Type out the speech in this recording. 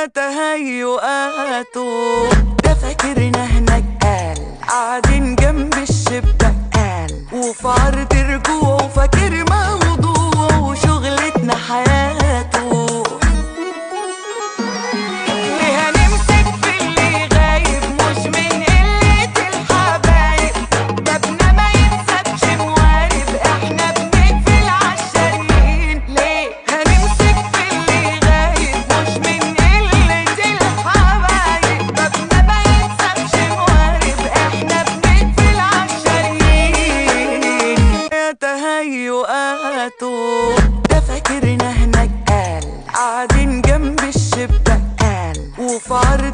يا تهيؤاته، ده فاكرنا هناك قال قاعدين جنب الشباك قال، وفي عرض رجوعه فاكر موضوعه وشغلتنا حياته. ليه هنمسك في اللي غايب مش من قلة الحبايب، بابنا ما يتسابش موارب احنا بنقفل عالشاريين. ليه هنمسك في اللي غايب مش من قلة الحبايب، بابنا ما يتسابش موارب احنا بنقفل عالشاريين. يا تهيؤاته، ده فاكرنا هناك قال قاعدين جنب الشباك قال، وفي عرض